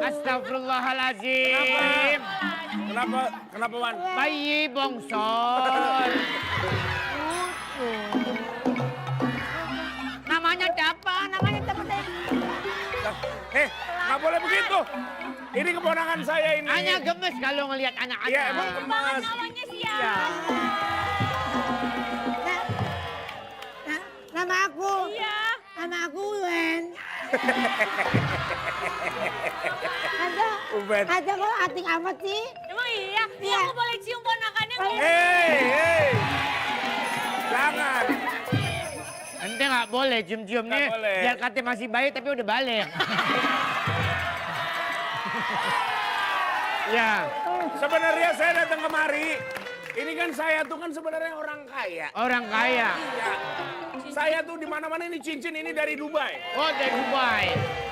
Astagfirullahaladzim. Kenapa Wan? Bayi bongsor. Namanya siapa? Namanya siapa deh? Nggak boleh begitu. Ini keponakan saya ini. Hanya gemes kalau ngelihat anak-anak. Iya emang gemes. Namanya siapa? Ya. Nama aku. Iya. Nama aku Wen. Uben. Ada kok ating amat sih. Emang iya? Iya. Aku boleh cium ponakannya nggak? Hei. Jangan. Ente nggak boleh cium-cium nih. Nggak boleh. Biar katanya masih bayi tapi udah balik. Ya. Sebenarnya saya datang kemari. Ini kan saya tuh kan sebenarnya orang kaya. Orang kaya. Ya. Saya tuh di mana-mana ini cincin ini dari Dubai. Oh, dari Dubai.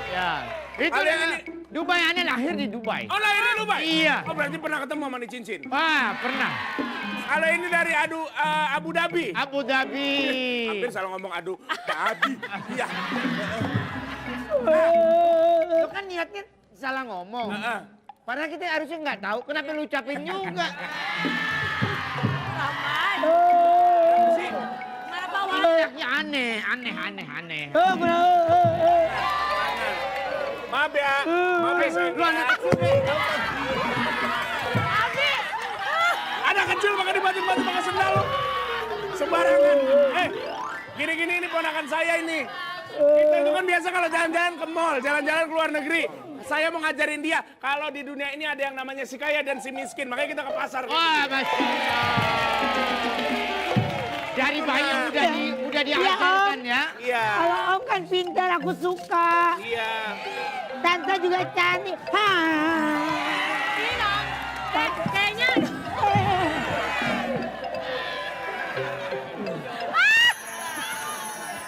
Ya. Itu Kalian ya, ini- Dubai, aneh lahir di Dubai. Oh lahir di Dubai? Iya. Oh berarti pernah ketemu sama nih cincin. Wah, pernah. Kalau ini dari Abu Dhabi. Abu Dhabi. Hampir salah ngomong Abu Dhabi. Iya. Lu kan niatnya salah ngomong. Heeh. Padahal kita harusnya nggak tahu, kenapa lu ucapin juga. Saman. Mana Pak Wan? Niatnya aneh. Maaf ya. Maaf ya saya. Lu anak kecil deh. Ada kecil pakai dibantu-bantu pakai sendal lu. Sembarangan. Gini-gini ini ponakan saya ini. Kita itu kan biasa kalau jalan-jalan ke mall, jalan-jalan ke luar negeri. Saya mau ngajarin dia, kalau di dunia ini ada yang namanya si kaya dan si miskin. Makanya kita ke pasar. Wah, Masya Allah. Dari bayi udah diajarkan ya. Iya. Kalau Om kan pintar, aku suka. Iya. Tante juga cantik. Ini dong. Kayaknya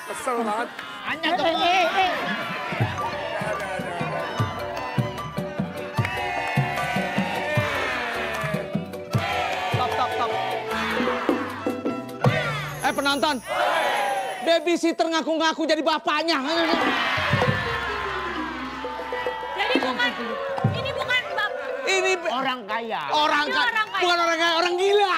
Kesel banget. Hanya ke Stop. Penonton. Babysitter ngaku-ngaku jadi bapaknya. jadi ini bukan bab. Ini orang kaya. orang Ini kaya. orang kaya. Bukan orang kaya, orang gila.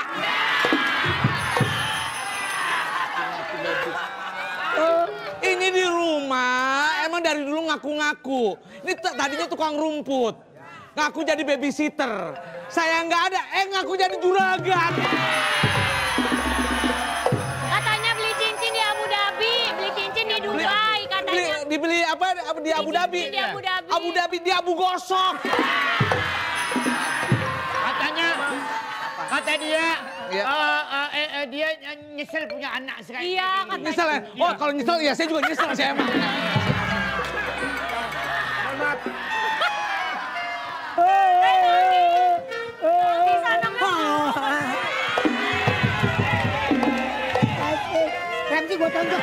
Ini di rumah, emang dari dulu ngaku-ngaku. Ini tadinya tukang rumput. Ngaku jadi babysitter. Saya nggak ada, ngaku jadi juragan. Katanya beli cincin di Abu Dhabi, beli cincin di Dubai katanya. Dibeli apa di Abu Dhabi? Di Abu Dhabi. Abu Dhabi di Abu Gosok. Kata dia, Iya. dia nyesel punya anak sekarang. Iya, katanya. Nyesel ya? Oh kalau nyesel ya saya juga nyesel saya emang. Mohon maaf. Di sana nggak. Ramzi gue tonjok.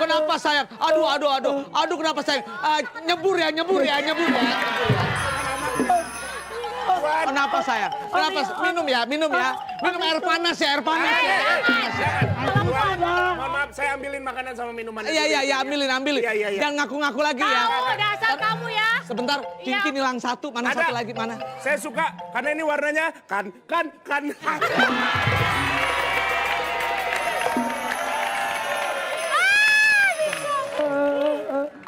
Kenapa sayang? Aduh kenapa sayang? Nyebur ya. Kenapa sayang? Kenapa? Minum ya. Minum air panas ya. Mohon maaf, saya ambilin makanan sama minuman. Iya, ambilin. Iya. Jangan ngaku-ngaku lagi ya. Kamu dasar kamu ya. Sebentar, cincin hilang satu. Mana Ada. satu lagi? Mana? Saya suka karena ini warnanya kan.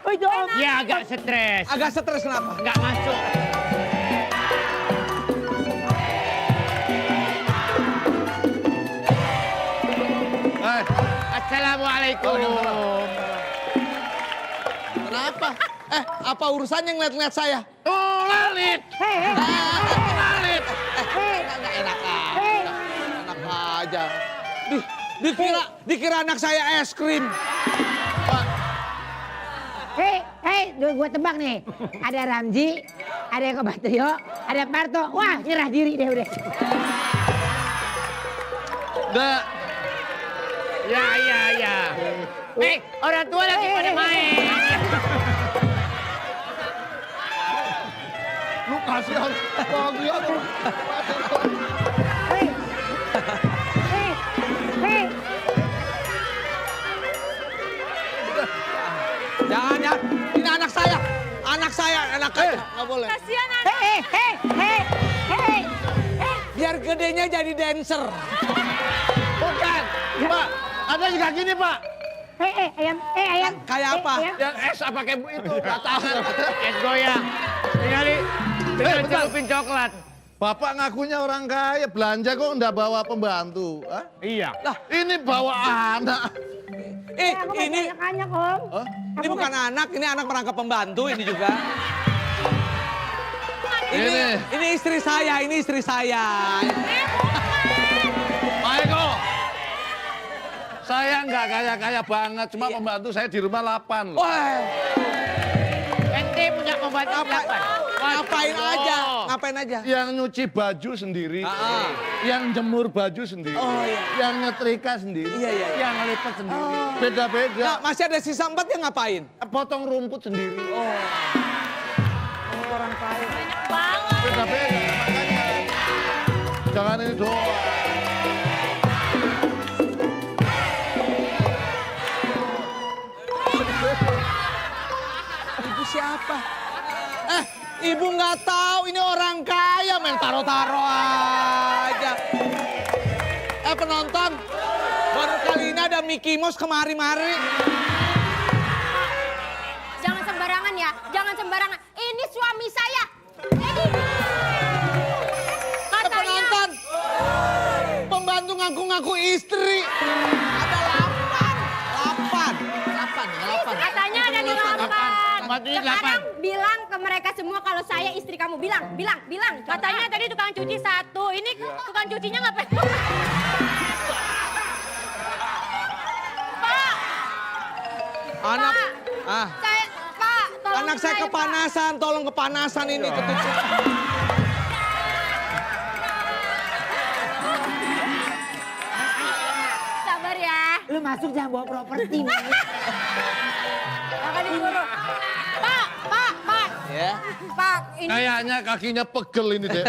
Oh itu Om. Dia agak stres. Agak stres kenapa? Nggak masuk. Assalamualaikum. Kenapa? Apa urusannya ngeliat-ngeliat saya? Oh, Lalit. Lalit. Nggak enak aja. Enak aja. Dikira anak saya es krim. Hei, gue tebak nih. Ada Ramzi, ada Eko Batrio, ada Parto. Wah, nyerah diri deh udah. Ya. Orang tua lagi pada main. Lu kasihan bagian. Hei. Anak saya, anak saya. Nggak boleh. Kasihan anak. Hei. Biar gedenya jadi dancer. Bukan, Pak. Ada juga gini, Pak. Ayam. Kayak apa? Yang es apa kayak itu, batangan. Es goyang. Tinggal celupin coklat. Bapak ngakunya orang kaya, belanja kok nggak bawa pembantu? Hah? Iya. Lah, Ini bawa anak. ini Hah? ini bukan anak, ini anak merangkap pembantu ini juga. Ini istri saya, ini istri saya. Pak Eko, saya nggak kaya-kaya banget, cuma pembantu saya di rumah 8 loh. Wah, Ente punya pembantu berapa? ngapain aja? Yang nyuci baju sendiri, yang jemur baju sendiri, Oh, iya. yang nyetrika sendiri, Iya. yang lipat sendiri. Beda-beda. Nah, masih ada sisa 4 yang ngapain? Potong rumput sendiri. Banyak banget. Beda-beda, makanya. Jangan ini doang. Ibu siapa? Ibu nggak tahu ini orang kaya main taro-taro aja. Penonton, baru kali ini ada Mickey Mouse kemari-mari. Jangan sembarangan ya, jangan sembarangan. Ini suami saya. Jadi katanya Penonton, pembantu ngaku-ngaku istri. Ada 8. katanya ada 8. Pembantunya Sekarang 8. bilang ke mereka semua kalau saya istri kamu. Bilang. Katanya tadi tukang cuci 1. Ini tukang cucinya ngapain? Pak, Anak, Pak, tolong anak saya Pak. kepanasan, tolong kepanasan ini ketutup. Sabar ya. Lu masuk jangan bawa properti. Akan disuruh. Pak. Ya. Pak, ini Kayaknya kakinya pegel ini deh.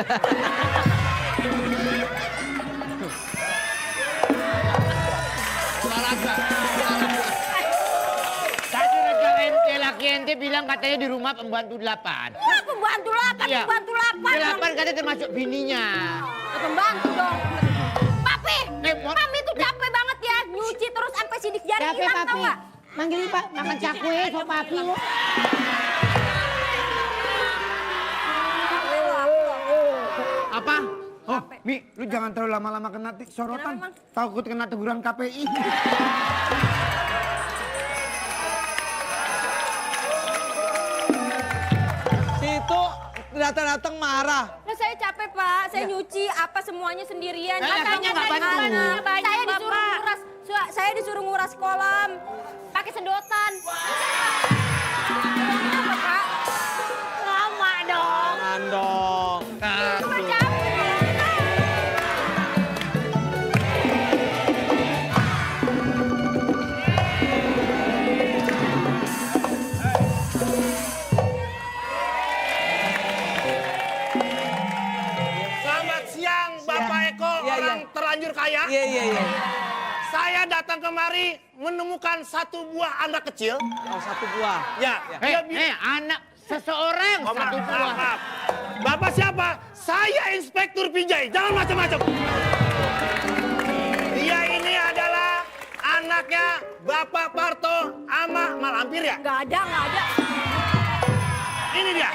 Tadi rekan ente, laki ente bilang katanya di rumah pembantu 8. wah, pembantu 8, Iya. pembantu 8. 8 katanya termasuk bininya. Pembantu dong. Papi, Mau- Mami tuh capek banget ya. Nyuci terus sampai sidik jari Capek hilang tau papi. gak? Manggilin Pak, makan cakwe, so papi lu. Apa? Oh, Mi, lu jangan terlalu lama-lama kena sorotan. Kenapa, Mang? Takut kena teguran KPI. Situ datang-datang marah. Nah, saya capek Pak, saya nyuci apa semuanya sendirian. Katanya nggak tadi bantu. saya disuruh nguras kolam pakai sedotan. Apa, Pak? Lama dong. Jangan dong. Cuma capek. Selamat siang, Bapak Eko, Iya, orang terlanjur kaya. Iya. Saya datang kemari menemukan satu buah anak kecil. Oh, 1 buah. Ya, dia bi- Anak seseorang Oh, satu maaf, buah. maaf. Bapak siapa? Saya Inspektur Pinjai. Jangan macam-macam. Dia ini adalah anaknya Bapak Parto sama Malampir ya? Nggak ada. Ini dia.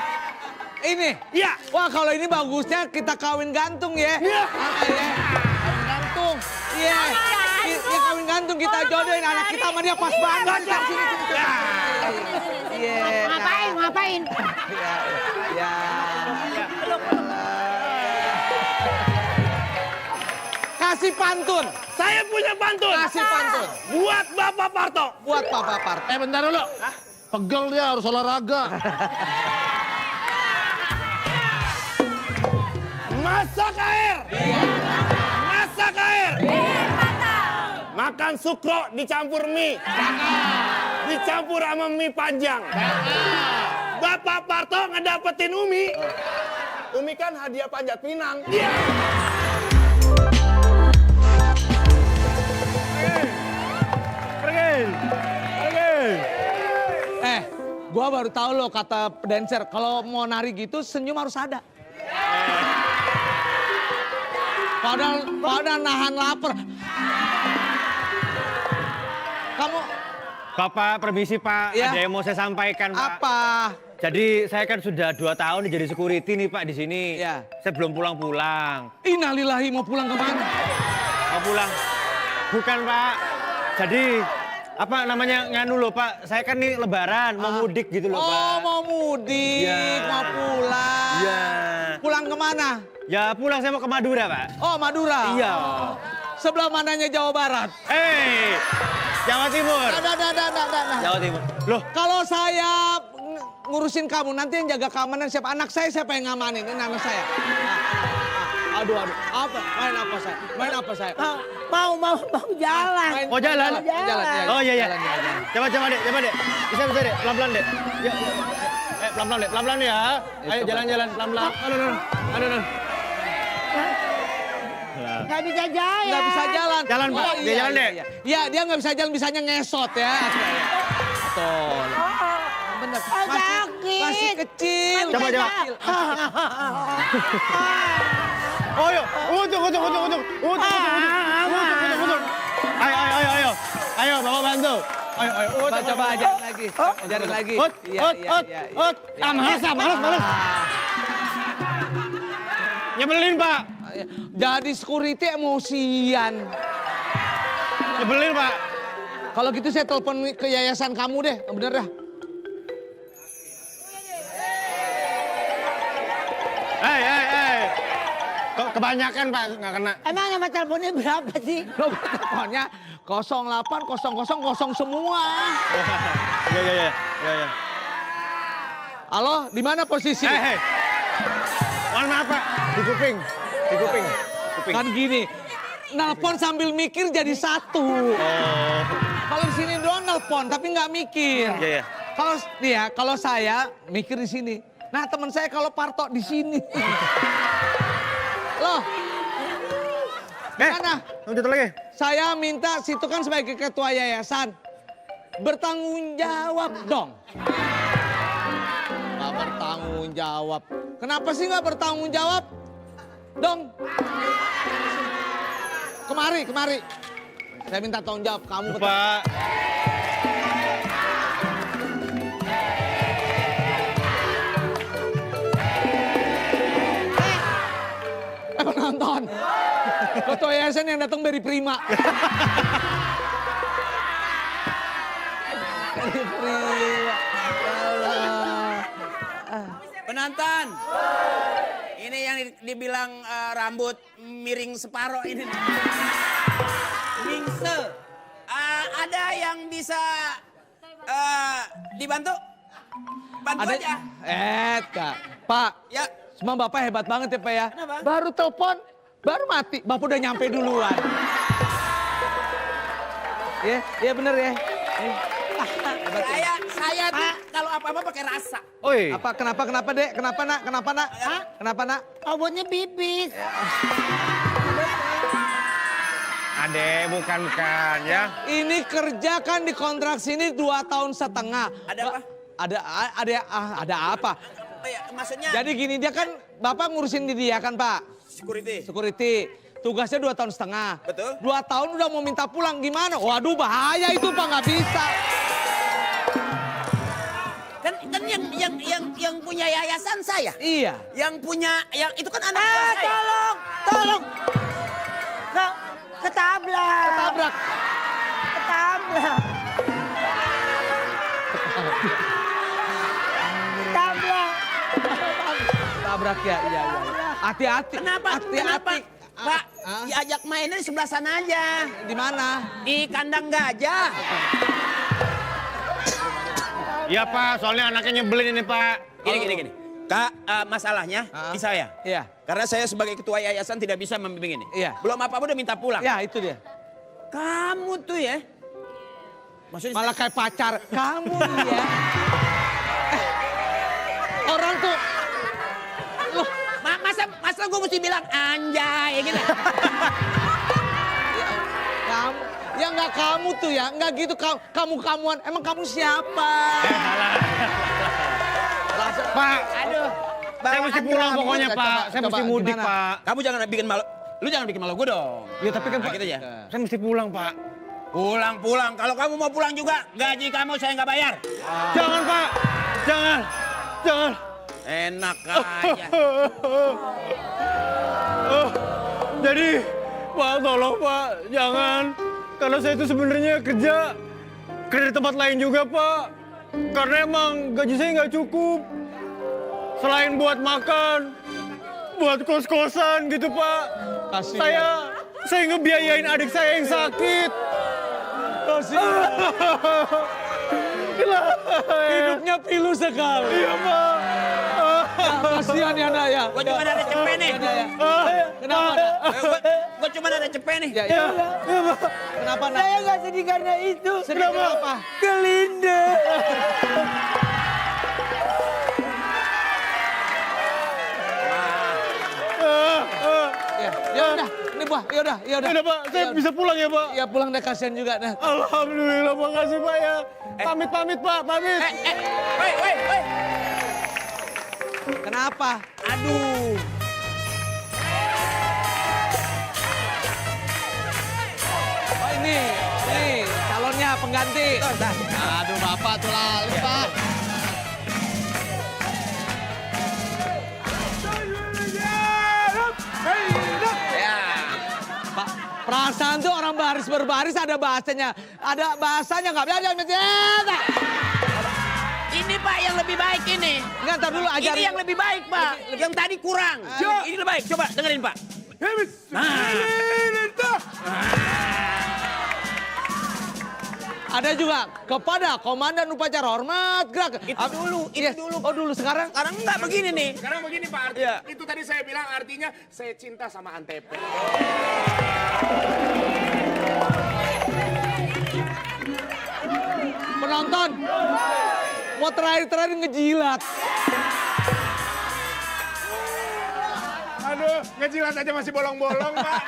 Ini. Iya. Wah, kalau ini bagusnya kita kawin gantung ya. Iya. Kawin gantung. Iya. Ya kawin gantung kita jodohin anak kita sama dia pas banget. Baca. Ya. Iya. Ngapain? Ya. Kasih pantun. Saya punya pantun. Kasih pantun. Buat Bapak Parto. Buat Papa Parto. Bentar dulu. Pegel dia harus olahraga. Masak air. Masak air. Makan sukro dicampur mie. Dicampur sama mie panjang. Bapak Parto ngedapetin Umi. Umi kan hadiah panjat pinang. Iya. Pergi. Gua baru tahu loh kata dancer, kalau mau nari gitu senyum harus ada. Padahal nahan lapar. Kamu Bapak, permisi Pak, Ya. ada yang mau saya sampaikan Pak. apa? Jadi saya kan sudah 2 tahun jadi security nih Pak di sini. Ya. Saya belum pulang-pulang. Innalillahi, mau pulang kemana? Mau pulang? Bukan Pak. Jadi apa namanya nganu loh Pak, saya kan nih lebaran, mau mudik gitu loh Pak. Oh, mau mudik, Ya. mau pulang. Iya. Pulang kemana? Ya pulang saya mau ke Madura Pak. Oh, Madura. Iya. Sebelah mananya Jawa Barat? Jawa Timur. Nah. Jawa Timur. Loh, Kalau saya ngurusin kamu, nanti yang jaga keamanan siapa? Anak siapa yang ngamanin? Ini anak saya. Aduh. Apa? Main apa saya? Mau jalan. mau jalan? Jalan. Oh iya. Jalan. Coba dek. Bisa dek, pelan-pelan dek. Yuk. Pelan-pelan ya. Ayo jalan-jalan pelan-pelan. Aduh. Nggak bisa jalan. Nggak bisa jalan. Jalan, Pak. Dia jalan, Dek. Iya, dia nggak bisa jalan, bisanya ngesot ya. Betul. Bener. Masih kecil. Coba. Oh yuk, untuk. Ayo, Bapak bantu. Ayo. Coba ajarin lagi. Ajarin lagi. Ut. Malas. Nyebelin, Pak. Jadi security emosian. Nyebelin, Pak. Kalau gitu saya telepon ke yayasan kamu deh. Bener dah. Hei. Kok kebanyakan, Pak, nggak kena. Emang nomor teleponnya berapa sih? Nomor teleponnya 0800 semua. Iya. Halo, di mana posisi? Hei. Mohon maaf, Pak. Di kuping. Kan gini, nelpon sambil mikir jadi satu. Oh. Kalau di sini doang nelpon tapi nggak mikir. Iya. Kalau saya mikir di sini. Nah, teman saya kalau Parto di sini. Loh. Mana? Lanjut lagi. Saya minta situ kan sebagai ketua yayasan bertanggung jawab dong. Nggak bertanggung jawab. Kenapa sih nggak bertanggung jawab? Dong. Kemari. Saya minta tanggung jawab kamu. Pak. Penonton. Ketua yayasan yang datang dari Prima. Dari Prima. Penonton. Ini yang dibilang rambut miring separoh ini. Mingse. Ada yang bisa dibantu? Bantu aja. Kak. Pak. Ya. Semua Bapak hebat banget ya Pak ya. Kenapa? Baru telepon, baru mati. Bapak udah nyampe duluan. Iya bener ya. Saya tuh kalau apa-apa pakai rasa. Oi. Apa kenapa Dek? Kenapa nak? Kenapa nak? Obatnya pipis. Ade, bukan ya. Ini kerja kan di kontrak sini 2 tahun setengah. Ada apa? Ada apa? Oh ya, maksudnya Jadi gini, dia kan Bapak ngurusin di dia kan Pak? Security. Tugasnya 2 tahun setengah. Betul. 2 tahun udah mau minta pulang, gimana? Waduh bahaya itu Pak, nggak bisa. kan yang punya yayasan saya. Iya. Yang itu kan anak buah saya. Tolong. Ketabrak. Tabrak ya, iya. Hati-hati. Kenapa? Pak, diajak mainnya di sebelah sana aja. Di mana? Di kandang gajah. Iya Pak, soalnya anaknya nyebelin ini Pak. Gini. Kak, masalahnya di saya. Iya. Karena saya sebagai ketua yayasan tidak bisa membimbing ini. Iya. Belum apa-apa udah minta pulang. Ya itu dia. Kamu tuh ya. Maksudnya Malah kayak pacar. Kamu ya. Orang tuh. Loh, masa gue mesti bilang anjay gitu. kamu. Ya nggak kamu tuh ya, nggak gitu kamu-kamuan. Emang kamu siapa? Pak, Aduh. saya mesti pulang pokoknya Pak. Saya mesti mudik gimana? Pak. Kamu jangan bikin malu. Lu jangan bikin malu gue dong. Ya tapi kan Nah, Pak, gitu ya. saya mesti pulang Pak. Pulang. Kalau kamu mau pulang juga, gaji kamu saya nggak bayar. Jangan Pak, jangan. Enak aja. Jadi, Pak tolong Pak, jangan. Karena saya itu sebenarnya kerja di tempat lain juga Pak. Karena emang gaji saya nggak cukup. Selain buat makan, buat kos-kosan gitu Pak. Kasihan. Saya ngebiayain adik saya yang sakit. Kasihan. Hidupnya pilu sekali. Iya Pak. Kasihan ya nak ya. Gue cuma ada cepet nih. Kenapa nak? Gue cuma ada cepet nih. Ya. Kenapa nak? Saya nggak sedih karena itu. Sedih kenapa? Kelinda. Ya udah, ini buah. Ya udah. Udah Pak, saya bisa pulang ya Pak. Ya pulang deh, kasihan juga nah. Alhamdulillah, makasih Pak ya. Pamit Pak, pamit. Woi. Kenapa? Aduh. Oh ini calonnya pengganti. Aduh bapak tuh lali pak. Pak, perasaan tuh orang baris berbaris ada bahasanya. Ada bahasanya nggak bisa. Ini Pak yang lebih baik ini. Nggak, ntar dulu ajarin. Ini yang lebih baik Pak. Yang tadi kurang. Ini lebih baik. Coba dengerin Pak. Ada juga kepada komandan upacara hormat gerak. Itu dulu. Oh dulu sekarang. Sekarang enggak begini nih. Sekarang begini Pak, artinya itu tadi saya bilang artinya saya cinta sama Antep. Penonton mau terakhir ngejilat. Aduh, ngejilat aja masih bolong-bolong Pak.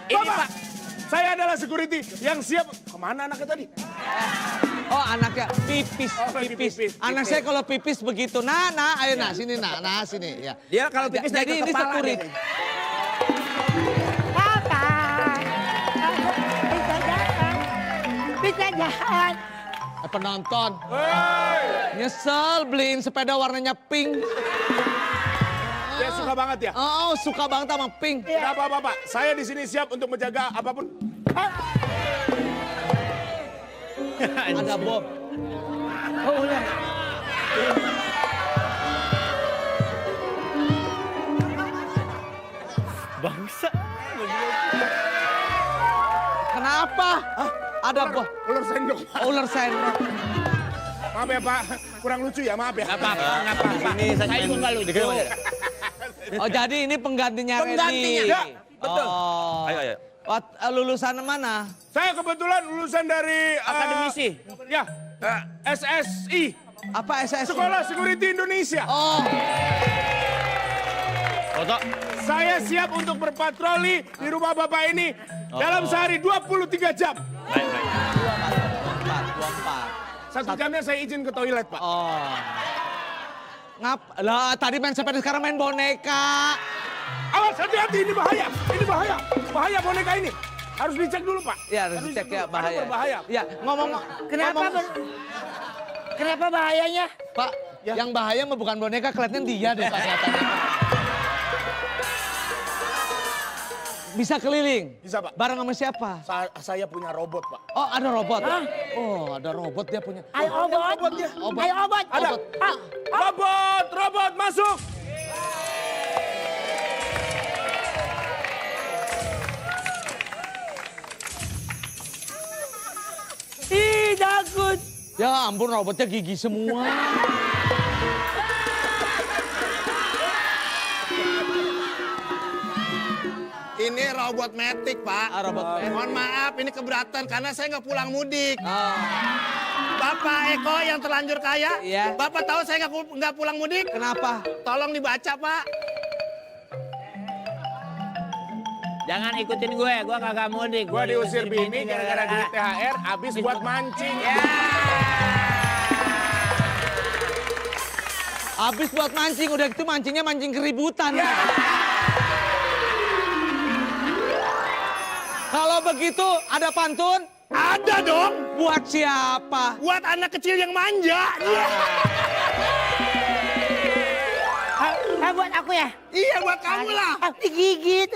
Ini Bapak, Pak. saya adalah security yang siap. Kemana anaknya tadi? Oh anaknya pipis, Oh, lagi pipis. Anak saya kalau pipis begitu. Nah, ayo sini sini ya. Dia kalau pipis naik Jadi ke ini kepala security. dia. Bisa jalan. Penonton nyesel beliin sepeda warnanya pink. Dia suka banget ya? Oh suka banget sama pink. Tidak apa-apa Pak, saya di sini siap untuk menjaga apapun. Ada bom. Oh udah. Bangsa. Kenapa? Ada bom. Ular sendok Pak. Ular sendok. Maaf ya Pak, kurang lucu ya, maaf ya. Kenapa? Ini Saya juga nggak lucu. Oh jadi ini penggantinya Randy. Penggantinya. Ya, betul. Oh. Ayo. Lulusan mana? Saya kebetulan lulusan dari... Akademisi. Ya, SSI, Apa SS? Sekolah Security Indonesia. Oh. Foto. Saya siap untuk berpatroli di rumah Bapak ini dalam sehari 23 jam. Baik. 24. 1 jamnya saya izin ke toilet, Pak. Oh. Lah tadi main sepeda sekarang main boneka. Awas, hati-hati, ini bahaya. Ini bahaya. Bahaya boneka ini. Harus dicek dulu, Pak. Ya harus dicek ya Ada bahaya. berbahaya. Ya ngomong. Kenapa bahayanya? Pak, yang bahaya mah bukan boneka, kelihatannya dia deh Pak kelihatannya. Bisa keliling? Bisa, Pak. Bareng sama siapa? Saya punya robot, Pak. Oh ada robot? Oh ada robot dia punya. Ayo obot. Ayo obot. Ada. Robot masuk. Ih takut. Ya ampun robotnya gigi semua. Ini robot metik, Pak. Robot metik. Mohon maaf, ini keberatan karena saya nggak pulang mudik. Oh. Bapak Eko yang terlanjur kaya, Iya. Bapak tahu saya nggak pulang mudik? Kenapa? Tolong dibaca, Pak. Jangan ikutin gue kagak mudik. Gua diusir bini gara-gara duit THR habis buat mancing. Ya. Habis buat mancing, udah gitu mancingnya mancing keributan. Kalau begitu ada pantun? Ada dong. Buat siapa? Buat anak kecil yang manja. Buat aku ya? Iya, buat kamu lah. Digigit.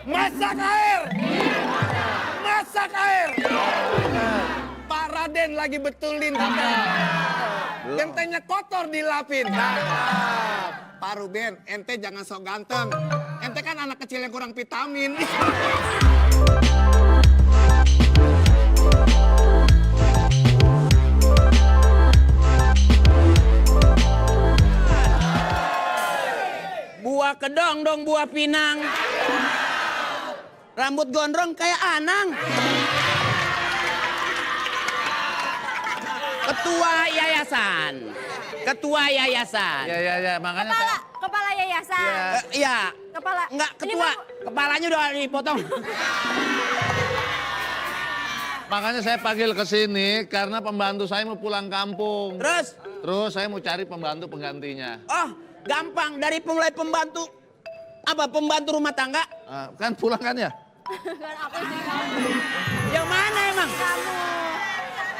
Masak air. Masak air. Pak Raden lagi betulin gentengnya kotor dilapin. Pak Ruben, ente jangan sok ganteng. Ente kan anak kecil yang kurang vitamin. Buah kedong dong, buah pinang. Rambut gondrong kayak Anang. Ketua yayasan. Ketua yayasan. Ya, makanya Kepala yayasan. Iya. Kepala. Enggak, Ini ketua. Kepalanya udah dipotong. makanya saya panggil ke sini karena pembantu saya mau pulang kampung. Terus? Saya mau cari pembantu penggantinya. Oh, gampang. Dari mulai pembantu. Apa, pembantu rumah tangga? Kan pulang kan ya? Kan aku istri kamu. Yang mana emang? Kamu.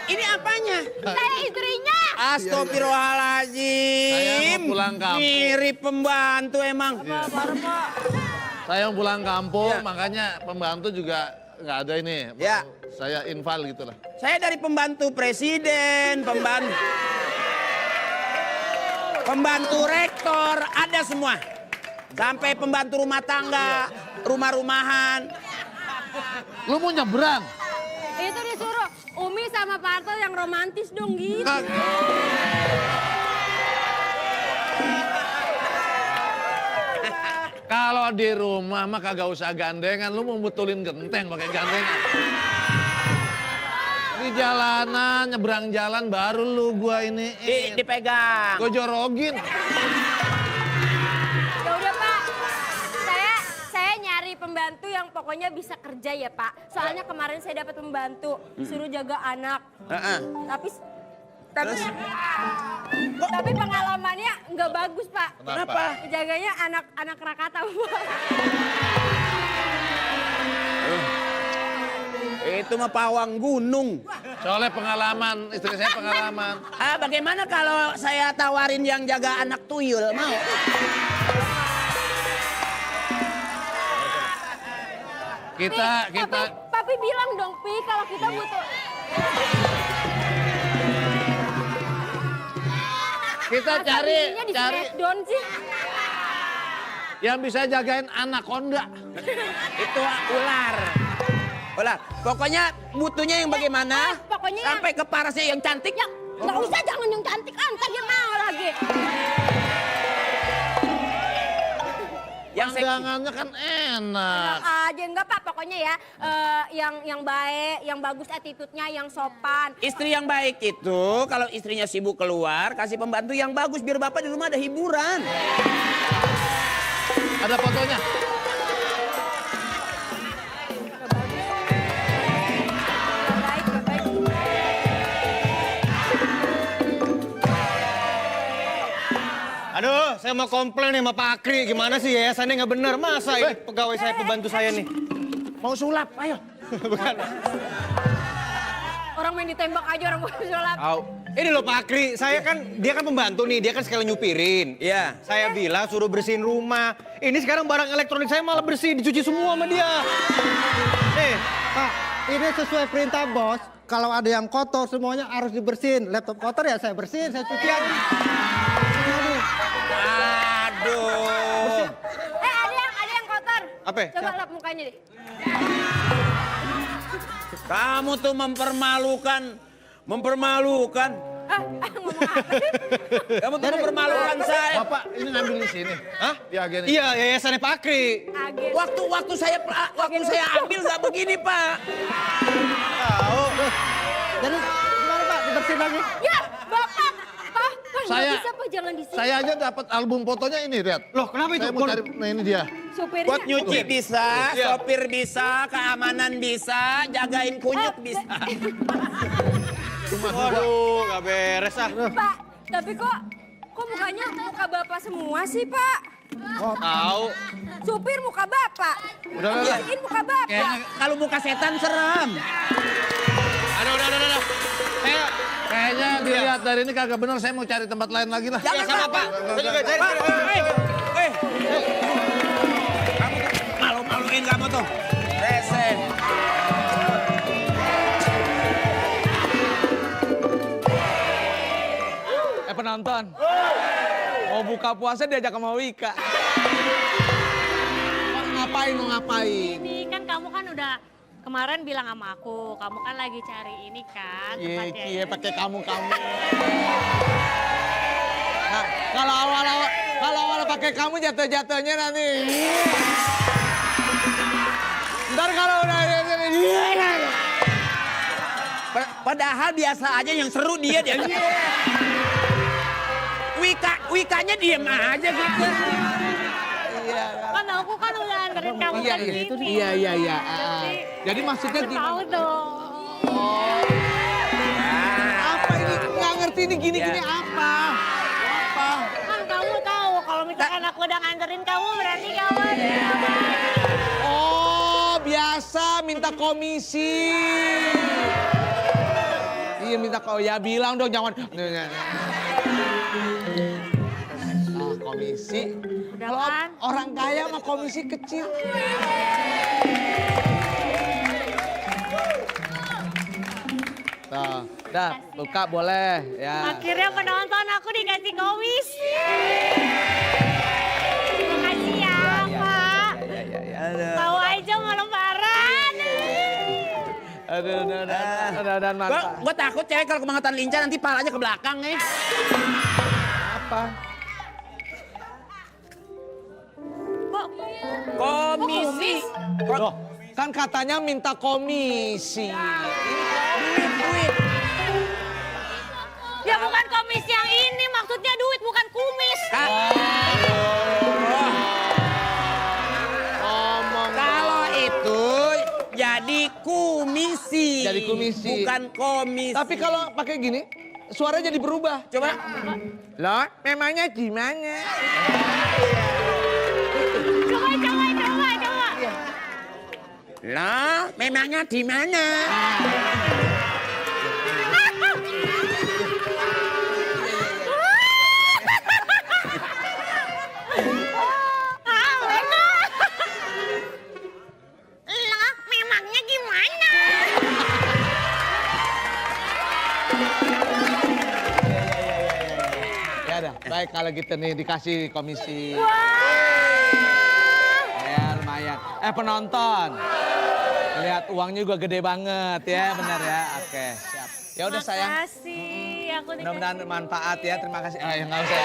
Ini apanya? Saya istrinya. Astagfirullahaladzim. Saya mau pulang kampung. Mirip pembantu emang. Baru Pak. Saya mau pulang kampung, makanya pembantu juga nggak ada ini. Ya. Saya infal gitu lah. Saya dari pembantu presiden, pembantu rektor, ada semua. Sampai pembantu rumah tangga, rumah-rumahan. Lu mau nyebrang? Itu disuruh Umi sama Pak Harto yang romantis dong gitu. Kalau di rumah mah kagak usah gandengan, lu mau betulin genteng pakai gandengan. Di jalanan, nyebrang jalan baru lu gua ini. Dipegang. Gua jorogin. Ya udah Pak, saya nyari pembantu yang pokoknya bisa kerja ya Pak. Soalnya kemarin saya dapat pembantu suruh jaga anak. Tapi pengalamannya nggak bagus Pak. Kenapa? Jaganya anak Krakatau Pak. Itu mah pawang gunung. Soalnya pengalaman, istri saya pengalaman. Bagaimana kalau saya tawarin yang jaga anak tuyul, mau? Papi bilang dong Pi kalau kita butuh. Kita cari Smackdown sih. yang bisa jagain anaconda. Itu ular. Pokoknya butuhnya yang bagaimana? Pokoknya sampai ke parasnya yang cantik. Ya, nggak usah, jangan yang cantik, ntar dia mau lagi. Yang Pandangannya kan enak. Aja enggak Pak, pokoknya ya yang baik, yang bagus attitude-nya, yang sopan. Istri yang baik itu kalau istrinya sibuk keluar, kasih pembantu yang bagus biar bapak di rumah ada hiburan. Ada fotonya. Aduh, saya mau komplain nih sama Pak Akri. Gimana sih yayasannya nggak bener? Masa ini pegawai saya pembantu saya nih? Mau sulap, ayo. Bukan. Orang main ditembak aja orang mau sholat. Ini loh Pak Akri, dia kan pembantu nih, dia kan sekali nyupirin. Iya. Saya bilang suruh bersihin rumah. Ini sekarang barang elektronik saya malah bersih, dicuci semua sama dia. Pak, ini sesuai perintah bos. Kalau ada yang kotor semuanya harus dibersihin. Laptop kotor ya saya bersihin, saya cuci. Aduh. Ada yang kotor. Apa? Coba lap mukanya deh. Kamu tuh mempermalukan. Ngomong apa? Kamu tuh mempermalukan saya. Bapak ini ngambil di sini. Hah? Di agen ini. Iya, yayasannya Pak Akri. Waktu saya ambil nggak begini Pak. Jadi gimana Pak, dibersihin lagi? Ya, Bapak. Pak, nggak Saya- bisa Pak, jangan di sini. Saya aja dapat album fotonya ini, lihat. Loh, kenapa itu? Saya mau cari, nah ini dia. supirnya. Buat nyuci bisa, sopir bisa, keamanan bisa, jagain kunyuk bisa. Waduh, gak beres ah. Pak, tapi kok mukanya muka bapak semua sih, Pak? Tahu. Supir muka bapak. Udah. Nyuciin muka bapak. Kayaknya kalau muka setan serem. Aduh, udah. Kayaknya dilihat dari ini kagak bener, saya mau cari tempat lain lagi lah. Jangan sama Pak. Kamu tuh malu-maluin kamu tuh. Rese. Penonton. Mau buka puasa diajak sama Wika. Mau ngapain? Ini kan kamu kan udah kemarin bilang sama aku, kamu kan lagi cari ini kan tempatnya. Iya, pakai kamu. Nah, kalau awal pakai kamu jatuh-jatuhnya nanti. Ntar kalau udah Padahal biasa aja yang seru dia. Wikanya diem aja gitu. Kan aku kan udah anterin kamu ke sini. Iya. Jadi maksudnya Tahu gimana? dong. Apa ini? Nggak ngerti ini gini-gini apa? Kan kamu tahu kalau misalkan aku udah nganterin kamu berarti kamu ada. Oh, biasa minta komisi. Iya minta ya bilang dong jangan. Komisi. Udah Kalau kan? orang kaya mah komisi kecil. Dah, buka boleh ya. Akhirnya penonton aku dikasih komisi. Makasih ya, Pak. Tahu aja mau lebaran. Aduh, mantap. Gue takut cewek kalau kebangetan lincah nanti palanya ke belakang nih. Apa? Komisi. Loh, kan katanya minta komisi. Duit. Ya bukan komisi yang ini, maksudnya duit bukan kumis. Kalau itu jadi kumisi. Jadi kumisi. Bukan komisi. Tapi kalau pakai gini, suara jadi berubah. Coba. Loh, memangnya gimana? Coba. Lah, memangnya di mana? Lah, memangnya gimana? Ya udah, baik kalau gitu nih dikasih komisi. Ya lumayan. Penonton, lihat uangnya juga gede banget ya, benar ya. Oke, siap. Ya udah sayang. Makasih, aku dikasih. Mudah-mudahan bermanfaat ya. Terima kasih. Ya nggak usah.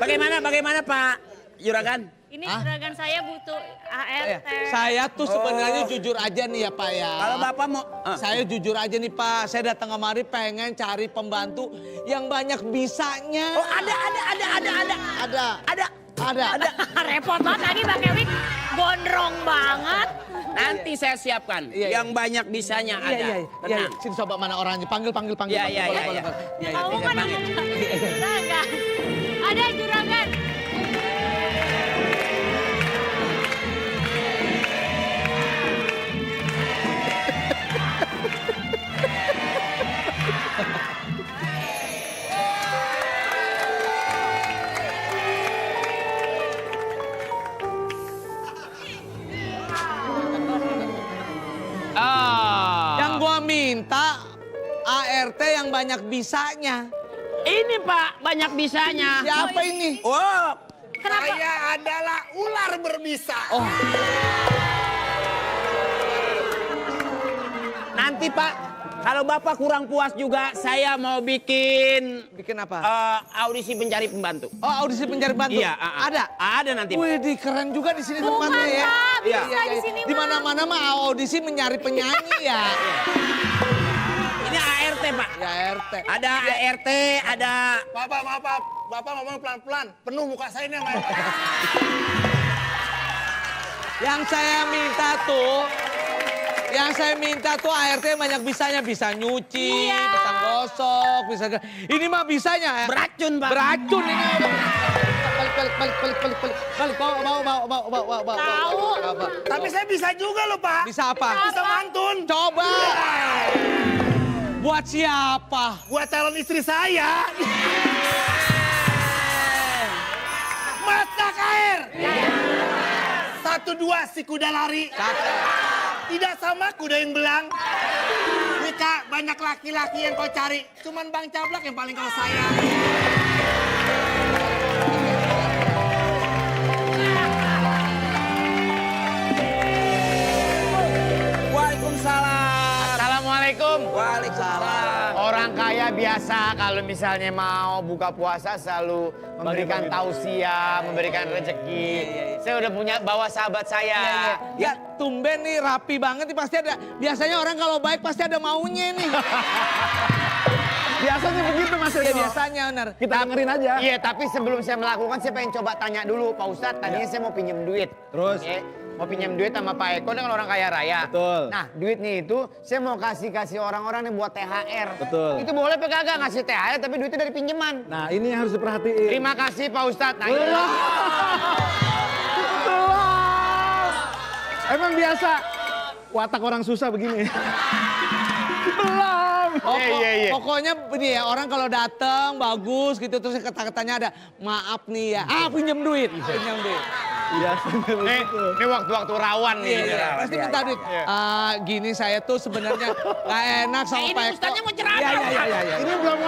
Bagaimana Pak Juragan? Ini juragan saya butuh ART. Saya tuh sebenarnya jujur aja nih ya Pak ya. Kalau Bapak mau... Saya jujur aja nih Pak, saya datang kemari pengen cari pembantu yang banyak bisanya. Oh ada. Repot banget lagi pakai wig. Gondrong banget. Nanti saya siapkan. Iya. Yang banyak bisanya ada. Iya. Tenang. Sini coba mana orangnya, panggil. Iya. Kamu kan namanya juragan. Ada juragan. Yang gua minta ART yang banyak bisanya. Ini Pak, banyak bisanya. Siapa ini? Oh, Saya adalah ular berbisa. nanti Pak, kalau Bapak kurang puas juga, saya mau bikin Bikin apa? audisi pencari pembantu. Oh, audisi pencari bantu. Iya, Ada? Ada nanti. Pak. Wih, keren juga di sini Bukan, tempatnya ya. Pak. Bisa Iya. di sini, Di mana-mana mah audisi mencari penyanyi ya. Ini ART Pak. Ya RT. Ada ART, ada... Bapak ngomong pelan-pelan. Penuh muka saya ini sama Yang saya minta tuh ART banyak bisanya, bisa nyuci, bisa gosok, bisa ini mah bisanya Beracun, Pak. Beracun ini. Balik, bawa. Tapi saya bisa juga loh, Pak. Bisa apa? Bisa mantun. Coba. Buat siapa? Buat calon istri saya. Masak air. 1, 2 si kuda lari. Tidak sama kuda yang belang. Mika, banyak laki-laki yang kau cari. Cuman Bang Cablak yang paling kau sayang. Waalaikumsalam. Assalamualaikum. Waalaikumsalam. Orang kaya biasa kalau misalnya mau buka puasa selalu memberikan tausiah, memberikan rezeki. Saya udah punya bawa sahabat saya. Ya tumben nih rapi banget nih pasti ada. Biasanya orang kalau baik pasti ada maunya nih. Biasanya begitu Mas Eko. Ya biasanya benar. Kita dengerin aja. Iya, tapi sebelum saya melakukan saya pengen coba tanya dulu Pak Ustadz. Tadinya saya mau pinjam duit. Terus? Oke. Mau pinjam duit sama Pak Eko dengan orang kaya raya. Betul. Nah, duitnya itu saya mau kasih orang-orang yang buat THR. Betul. Itu boleh apa kagak ngasih THR tapi duitnya dari pinjaman. Nah ini yang harus diperhatiin. Terima kasih Pak Ustadz. Nah, ini Emang biasa watak orang susah begini. Pokoknya ini ya orang kalau datang bagus gitu terus kata-katanya ada maaf nih ya. Pinjam duit. Pinjam duit. Iya, ini waktu-waktu rawan nih. Iya, pasti minta duit. Gini saya tuh sebenarnya gak enak sama Pak Eko. Ustaznya mau ceramah. Iya. Ini belum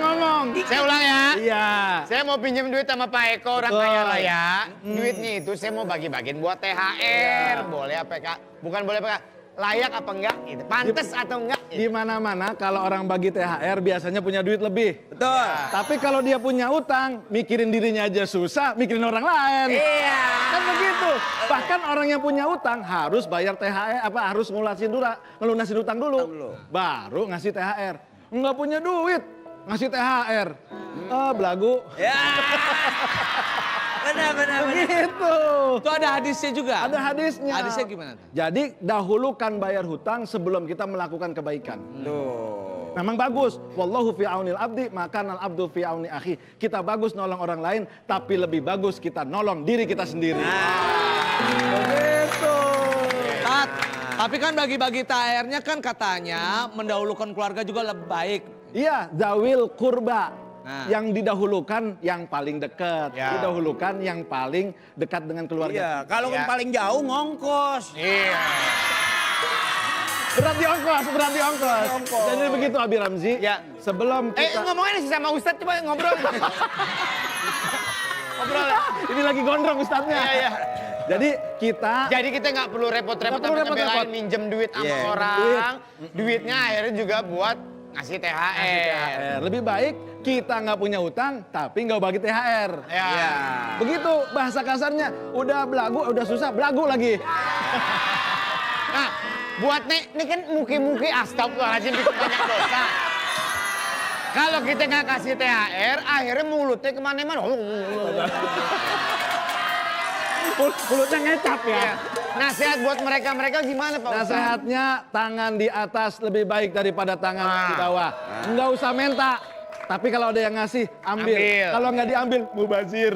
ngomong. Saya ulang ya. Iya. Saya mau pinjam duit sama Pak Eko orang kaya raya. Duitnya itu saya mau bagi-bagiin buat THR. Boleh apa kak? Bukan boleh apa kak? Layak apa enggak? Gitu. Pantes atau enggak? Di mana-mana kalau orang bagi THR biasanya punya duit lebih. Betul. Tapi kalau dia punya utang, mikirin dirinya aja susah, mikirin orang lain. Iya. Kan begitu. Bahkan orang yang punya utang harus bayar THR, harus ngelunasin utang dulu. Baru ngasih THR. Nggak punya duit, ngasih THR. Belagu. Ya. Benar. Begitu. Itu ada hadisnya juga. Ada hadisnya. Hadisnya gimana? Jadi dahulukan bayar hutang sebelum kita melakukan kebaikan. Tuh. Memang bagus. Wallahu fi aunil abdi, maka nal abdu fi auni akhi. Kita bagus nolong orang lain, tapi lebih bagus kita nolong diri kita sendiri. Begitu. Tapi kan bagi-bagi THR-nya kan katanya mendahulukan keluarga juga lebih baik. Iya, zawil kurba. Yang didahulukan yang paling dekat. Didahulukan yang paling dekat dengan keluarga. Iya, kalau yang paling jauh ngongkos. Iya. Berat di ongkos. Jadi begitu Abi Ramzi. Ya. Sebelum kita... ngomongin sih sama Ustadz, coba ngobrol. Ngobrol. Ini lagi gondrong Ustadznya. Iya. Jadi kita nggak perlu repot-repot Nggak perlu sampai repot-repot. belain minjem duit sama Iya. orang. Duitnya akhirnya juga buat ngasih THR. Lebih baik kita nggak punya utang tapi nggak bagi THR. Ya. Begitu bahasa kasarnya. Udah belagu, udah susah, belagu lagi. Nah, buat ini kan muki-muki astagfirullahaladzim bikin banyak dosa. Kalau kita nggak kasih THR, akhirnya mulutnya kemana-mana. Mulutnya ngecap ya. Iya. Nasihat buat mereka gimana Pak Ustadz? Nasihatnya tangan di atas lebih baik daripada tangan di bawah. Nggak usah minta. Tapi kalau ada yang ngasih, ambil. Kalau nggak diambil, mubazir.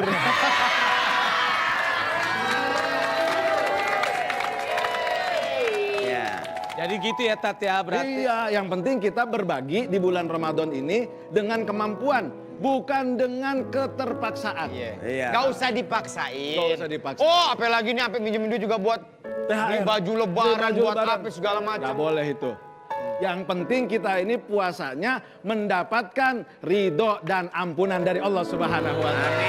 Jadi gitu ya Tat ya berarti. Iya, yang penting kita berbagi di bulan Ramadan ini dengan kemampuan, bukan dengan keterpaksaan. Iya. Gak usah dipaksain. Nggak usah dipaksain. Oh, apalagi nih sampai minjem duit juga buat beli baju lebaran, buat apa segala macam. Nggak boleh itu. Yang penting kita ini puasanya mendapatkan ridho dan ampunan dari Allah Subhanahu wa Ta'ala.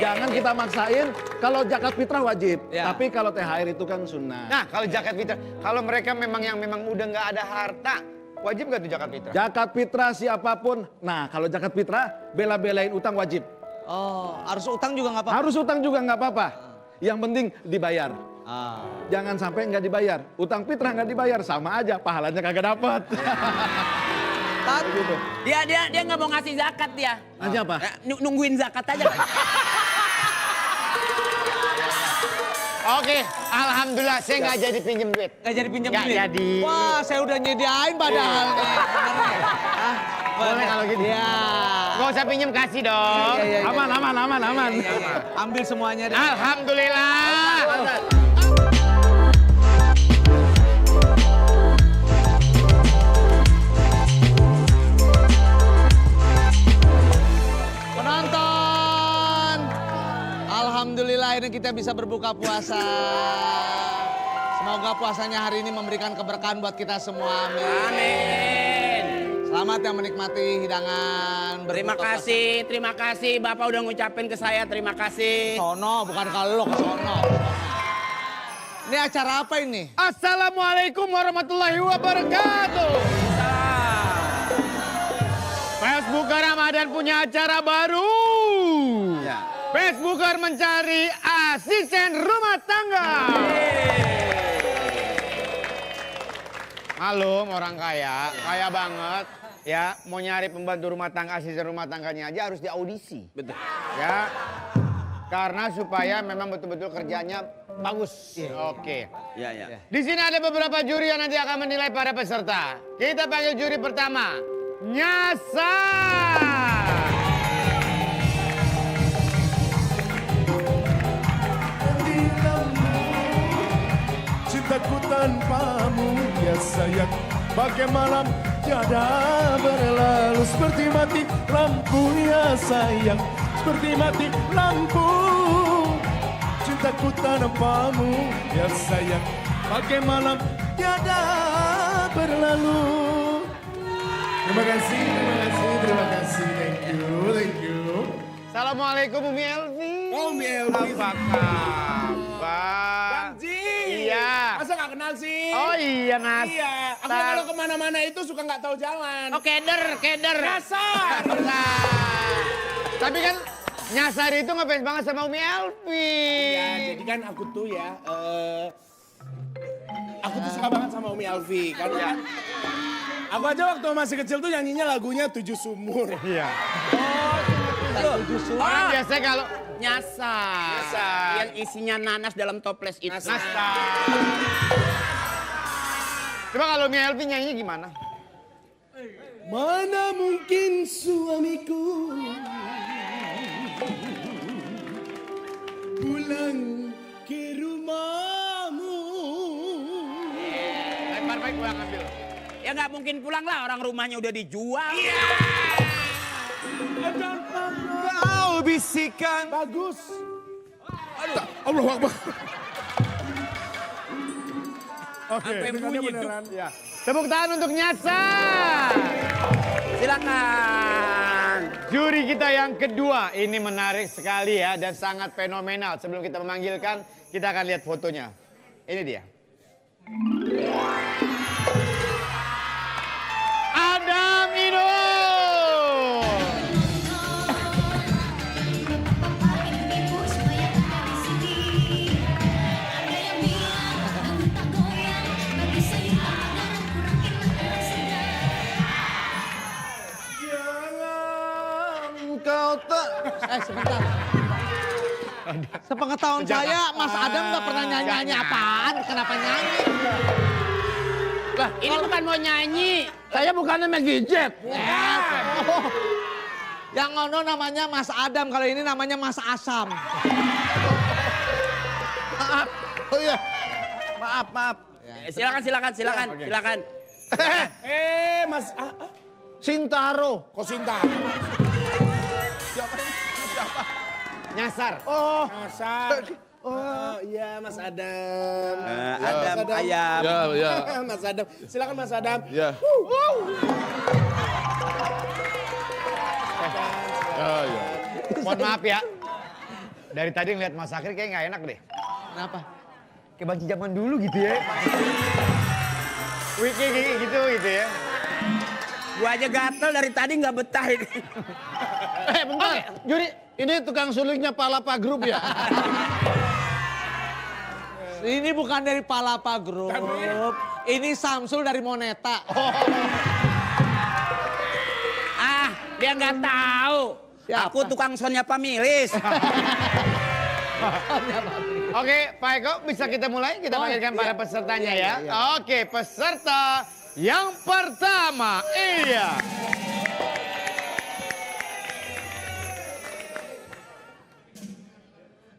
Jangan kita maksain, kalau zakat fitrah wajib, tapi kalau THR itu kan sunnah. Nah, kalau zakat fitrah, kalau mereka memang udah nggak ada harta, wajib nggak tuh zakat fitrah? Zakat fitrah siapapun, nah kalau zakat fitrah bela-belain utang wajib. Oh, harus utang juga nggak apa-apa? Harus utang juga nggak apa-apa. Yang penting dibayar. Jangan sampai nggak dibayar. Utang fitrah nggak dibayar, sama aja pahalanya kagak dapat. Begitu. Dia nggak mau ngasih zakat dia. Ngasih apa? Nungguin zakat aja. Oke, alhamdulillah saya nggak jadi pinjem duit. Nggak jadi pinjam Nggak duit? jadi. Wah, saya udah nyediain padahal. Boleh kalau gitu. Ya. Gak usah pinjem kasih dong. Iya. Aman. Ambil semuanya deh. Alhamdulillah. Penonton, alhamdulillah ini kita bisa berbuka puasa. Semoga puasanya hari ini memberikan keberkahan buat kita semua. Amin. Selamat yang menikmati hidangan. Terima kasih Bapak udah ngucapin ke saya, terima kasih. Sono, bukan kalau ke sono. Ini acara apa ini? Assalamualaikum warahmatullahi wabarakatuh. Facebooker Ramadan punya acara baru. Facebooker mencari asisten rumah tangga. Malum orang kaya banget. Ya, mau nyari pembantu rumah tangga, asisten rumah tangganya aja harus diaudisi. Betul. Ya, karena supaya memang betul-betul kerjanya bagus. Oke. Ya. Di sini ada beberapa juri yang nanti akan menilai para peserta. Kita panggil juri pertama, Nyasar. Cintaku tanpamu ya sayang, bagai malam tiada berlalu, seperti mati lampu ya sayang, seperti mati lampu. Cintaku tanpamu ya sayang, bagai malam tiada berlalu. Terima kasih. Thank you. Assalamualaikum Umi Elvi. Umi Elvi. Apa kabar? Iya. Masa nggak kenal sih? Oh iya, Nas. Iya. Aku kalau kemana-mana itu suka nggak tahu jalan. Oh, keder. Nyasar. Tapi kan Nyasar itu ngefans banget sama Umi Elvi. Ya, jadi kan aku tuh ya, aku tuh suka banget sama Umi Elvi. Karena aku aja waktu masih kecil tuh nyanyinya lagunya 7 Sumur. Iya. Oh, Orang biasa kalau Nyasar. Yang isinya nanas dalam toples itu. coba kalau Umi Elvi nyanyinya gimana? Mana mungkin suamiku pulang ke rumahmu. Lempar baik gue yang ambil. Ya nggak mungkin pulang lah, orang rumahnya udah dijual. Kau bisikan. Bagus. Allahu Akbar. Oke, Sampai bunyi beneran. Ya. Tepuk tangan untuk Nyasar. Silakan. Juri kita yang kedua, ini menarik sekali ya dan sangat fenomenal. Sebelum kita memanggilkan, kita akan lihat fotonya. Ini dia. Adam Indo. Kau tak. Sebentar. Sepengetahuan saya, Mas Adam nggak pernah nyanyi apaan. Kenapa nyanyi? Lah, ini bukan mau nyanyi. Saya bukannya Magijet. Oh. Yang ngono namanya Mas Adam, kalau ini namanya Mas Asam. Maaf. Oh iya. Maaf. Silakan. Mas. Sintaro. Kok Sintaro? Nyasar. Oh. Nyasar. Oh iya Mas Adam. Adam ayam. Ya. Mas Adam. Silakan Mas Adam. Ya. Ya. Mohon maaf ya. Dari tadi ngeliat Mas Sakir kayak nggak enak deh. Kenapa? Kayak banci zaman dulu gitu ya. Wih, kayak gitu ya. Gua aja gatel dari tadi nggak betah ini. Bentar. Juri, ini tukang sulingnya Palapa Group ya? Ini bukan dari Palapa Group. Ini Samsul dari Moneta. Ah, dia nggak tahu. Siapa? Aku tukang sonnya pamilis. Oke, Pak Eko bisa kita mulai? Kita panggilkan para pesertanya ya. Oke, peserta yang pertama, iya.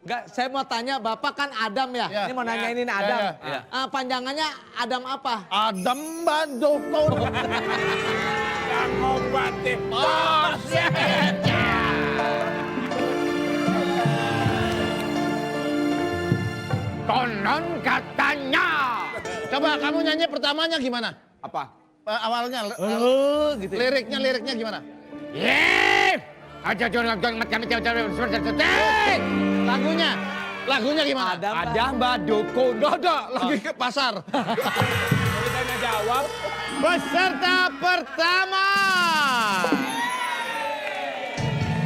Enggak, saya mau tanya, Bapak kan Adam ya? Ya. Ini mau nanyain Adam. Ya. Panjangannya Adam apa? Adam Bandoko. Yang ngobati bos. Konon katanya. Coba kamu nyanyi pertamanya gimana? Apa? Awalnya, Gitu. liriknya gimana? Yeay! Aja jangan Lagunya gimana? Adam, Bandoko. Dodo, lagi ke pasar. Ditanya jawab. Peserta pertama.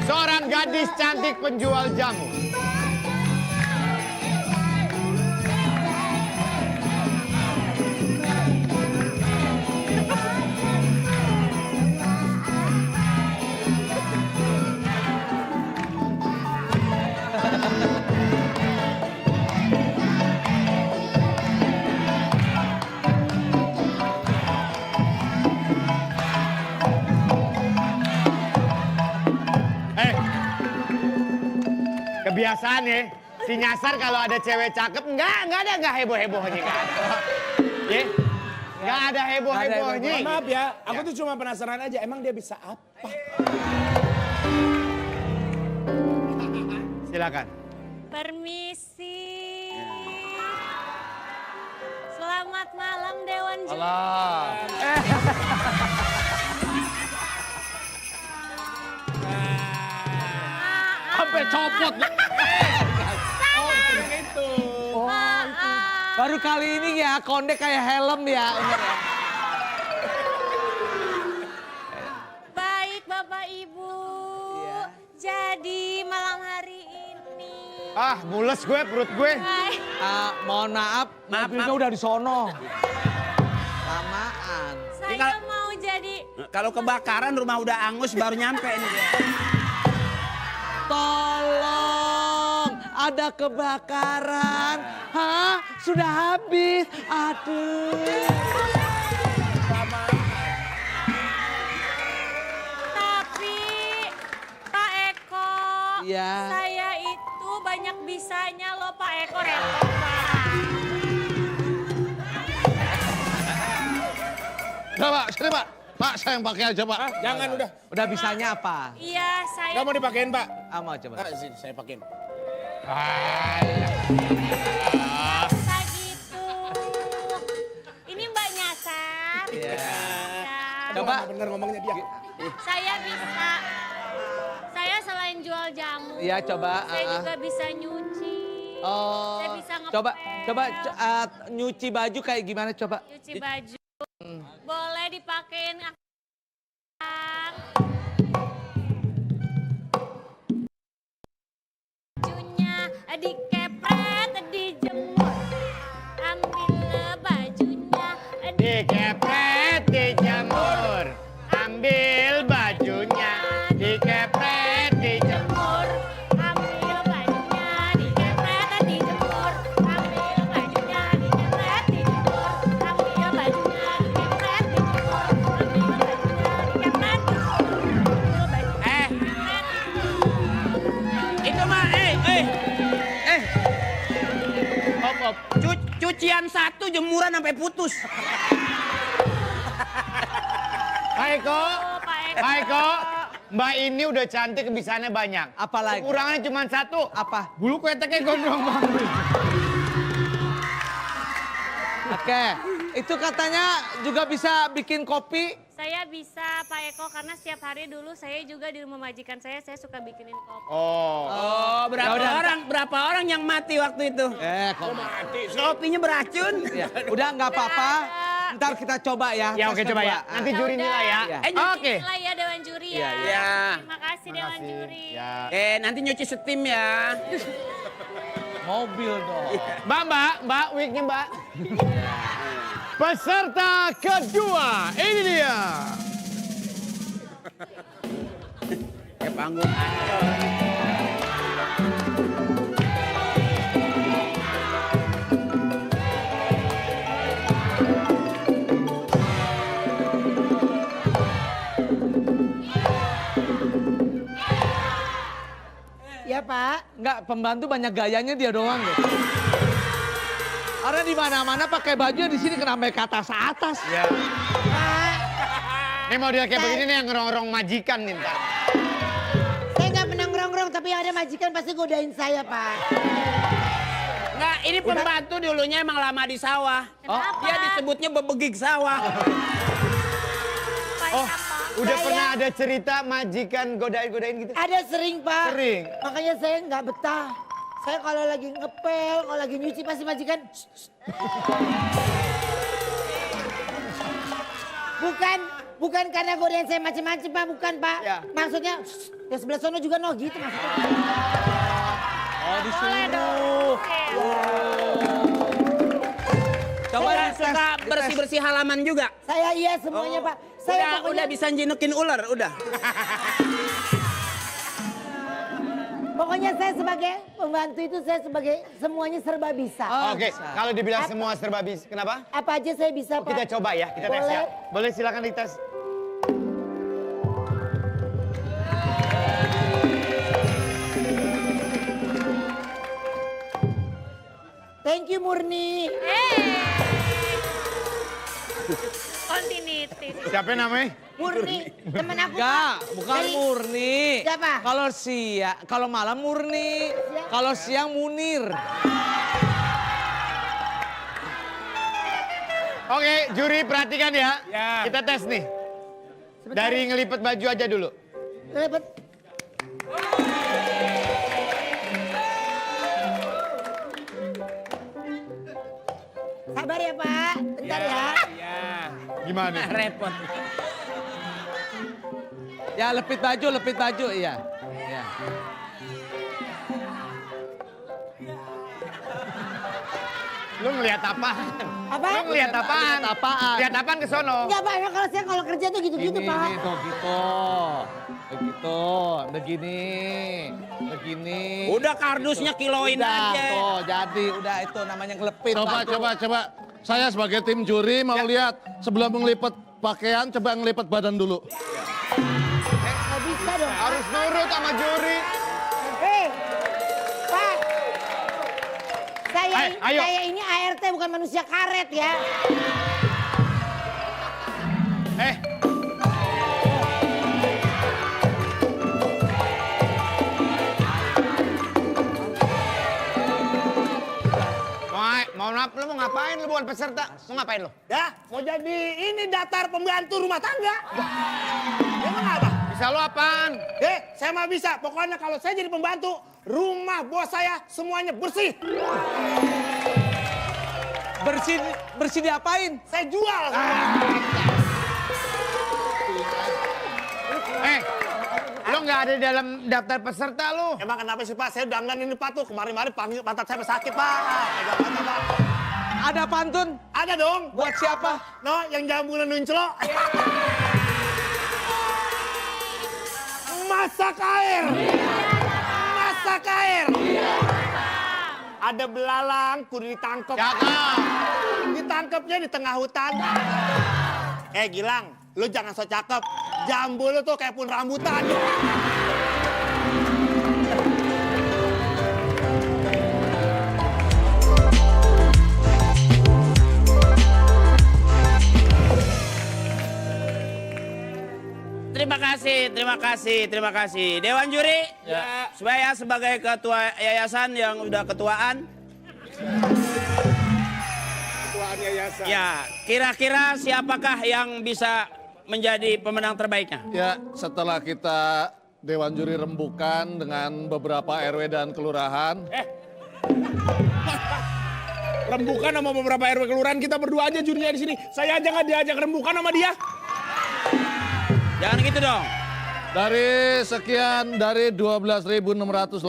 Seorang gadis cantik penjual jamu. Kebiasaan ya, si nyasar kalau ada cewek cakep, nggak heboh-hebohnya kan. Ya, nggak ada heboh-hebohnya. Maaf ya, aku tuh cuma penasaran aja, emang dia bisa apa? Silakan. Permisi. Selamat malam Dewan Juri. sampai copot. Itu. Baru kali ini ya, konde kayak helm ya. Baik Bapak Ibu. Jadi malam hari ini. Ah, mules gue, perut gue. Hai. Mohon maaf, mobilnya udah di sono. Lamaan. Saya mau jadi. Kalau kebakaran rumah udah angus baru nyampe ini. Tolong, ada kebakaran. Hah? Sudah habis. Aduh. Tapi Pak Eko, Iya. saya itu banyak bisanya loh Pak Eko, repot Pak. Udah Pak, sini Pak. Pak, saya yang pakai aja Pak. Jangan udah. Udah bisanya apa? Iya, saya. Gak mau dipakein Pak. Mau coba. Sini, saya pakein. Biasa gitu. Ini Mbak nyasar. Iya. Ya. Coba. Bener ngomongnya dia. Saya bisa. Saya selain jual jamu. Iya, coba. Saya juga bisa nyuci. Oh. Saya bisa Coba, ngepel. nyuci baju kayak gimana coba? Nyuci baju. Boleh dipakein bajunya dikepret, dijemur. Ambil bajunya Dikepret, dijemur. Ambil bajunya, dikepret, dijemur. Ambil bajunya, dikepret, dijemur. Ambil bajunya, dikepret, dijemur. Ambil bajunya, dikepret, dijemur. Ambil bajunya, dikepret, dijemur. Itu mah, Op. cucian satu jemuran sampai putus. Pak Eko, Pak Eko. Pak Eko, Mbak ini udah cantik, kebisaannya banyak. Apalagi? Kekurangannya cuma satu. Apa? Bulu keteknya gondrong banget. Oke, itu katanya juga bisa bikin kopi. Saya bisa Pak Eko karena setiap hari dulu saya juga di rumah majikan saya suka bikinin kopi. Oh. Berapa orang yang mati waktu itu? Kok Mati. Kopinya beracun. ya. Udah nggak apa-apa. Ntar kita coba ya. Ya tes oke coba kedua. ya. Nanti juri nilai ya. Iya. Nilai ya Dewan Juri ya. Iya. Terima kasih Dewan Juri. Ya. Nanti nyuci setim ya. Mobil dong. Mbak, wignya mbak. Peserta kedua, ini dia. Kayak panggung ancol. Ya Pak. Enggak, pembantu banyak gayanya dia doang deh. Karena di mana-mana pakai bajunya di sini kenapa ke atas. Ya. Ini model kayak begini nih yang ngerong-rong majikan nih ntar. Saya nggak pernah ngerong-ngerong, tapi ada majikan pasti godain saya Pak. Enggak, ini pembantu dulunya emang lama di sawah. Dia disebutnya bebegik sawah. Oh, udah pernah ada cerita majikan godain-godain gitu? Ada sering Pak. Sering? Makanya saya nggak betah. Saya kalau lagi ngepel, kalau lagi nyuci pasti majikan. Bukan karena godain saya macem-macem Pak, bukan Pak. Ya. Maksudnya, ya sebelah sono juga no gitu maksudnya. Oh, disuruh. Coba suka bersih-bersih halaman juga. Saya iya semuanya Pak. Saya Udah bisa jinukin ular, udah. Pokoknya saya sebagai pembantu itu saya sebagai semuanya serba bisa. Oke, kalau dibilang semua serba bisa, kenapa? Apa aja saya bisa Pak. Kita coba ya, kita tes ya. Boleh silakan dites. Thank you Murni. Continuity. Siapa namanya? Murni, teman aku Enggak, Pak. bukan Dari- Murni. Siapa? Kalau malam Murni, kalau siang Munir. Oke, juri perhatikan ya. Ya. Kita tes nih. Dari ngelipet baju aja dulu. Lepet. Sabar ya Pak, bentar ya. Ya. Gimana? Repot. Ya lepit baju, iya. Ya. Lu ngeliat apa? Apa? Lu ngeliat apaan? Lihat apaan? Lihat apaan ke sono? Enggak Pak, emang kalau saya kalau kerja tuh gitu-gitu Gini, Pak. nih, tuh gitu. Begitu, begini. Udah kardusnya kiloin Udah, aja. tuh jadi, udah itu namanya ngelepit. Coba. Saya sebagai tim juri mau lihat sebelum ngelipet pakaian, coba ngelipet badan dulu. Nggak bisa dong. Harus nurut sama juri. Pak. Ayo. Saya ini ART bukan manusia karet ya. Mohon maaf, lu mau ngapain? Lu bukan peserta. Mau ngapain lu? Ya, mau jadi ini datar pembantu rumah tangga. Emang apa? Bisa lu apaan? Saya mah bisa. Pokoknya kalau saya jadi pembantu, rumah bos saya semuanya bersih. Bersih diapain? Saya jual. Lu nggak ada dalam daftar peserta lu. Emang kenapa sih Pak? Saya dandan ini Pak tuh. Kemarin-kemarin pantat saya sakit Pak. Pak. Ada pantun? Ada dong. Buat siapa? No, yang jambulan nunclok. Masak air. Masak air. Ada belalang, kudu ditangkep. Cakep. Ditangkepnya di tengah hutan. Gilang, lu jangan so cakep. Jambu lu tuh kayak pun rambutan. Terima kasih. Dewan juri, supaya sebagai ketua yayasan yang udah ketuaan. Ketuaan yayasan. Ya, kira-kira siapakah yang bisa menjadi pemenang terbaiknya? Ya, setelah kita Dewan Juri rembukan dengan beberapa RW dan kelurahan. Rembukan sama beberapa RW kelurahan, kita berdua aja jurinya di sini. Saya aja nggak diajak rembukan sama dia. Jangan gitu dong. Dari 12.618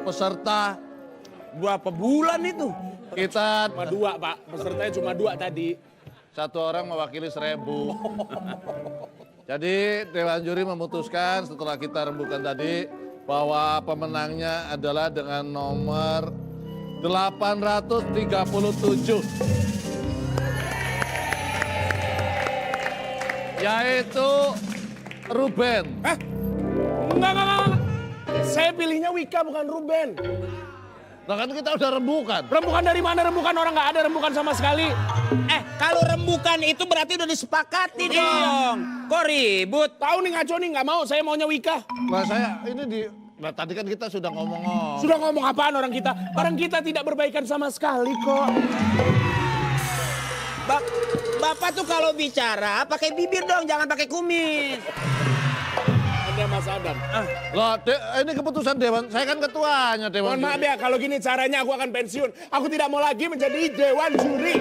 peserta, Berapa bulan itu? Kita Cuma 2, Pak. Pesertanya cuma 2 tadi. satu orang mewakili 1000. Jadi Dewan Juri memutuskan setelah kita rembukan tadi bahwa pemenangnya adalah dengan nomor 837. Yaitu Ruben. Enggak. Saya pilihnya Wika bukan Ruben. Nah kan kita udah rembukan. Rembukan dari mana? Rembukan orang nggak ada rembukan sama sekali. Kalau rembukan itu berarti udah disepakati dong. Kok ribut? Tahu nih ngaco nih, nggak mau. Saya maunya Wika. Nah saya ini nah tadi kan kita sudah ngomong. Sudah ngomong apaan orang kita? Orang kita tidak berbaikan sama sekali kok. Bapak tuh kalau bicara pakai bibir dong, jangan pakai kumis. Ada Mas Adam. Loh, ini keputusan Dewan. Saya kan ketuanya Dewan. Mohon maaf ya, kalau gini caranya aku akan pensiun. Aku tidak mau lagi menjadi Dewan Juri.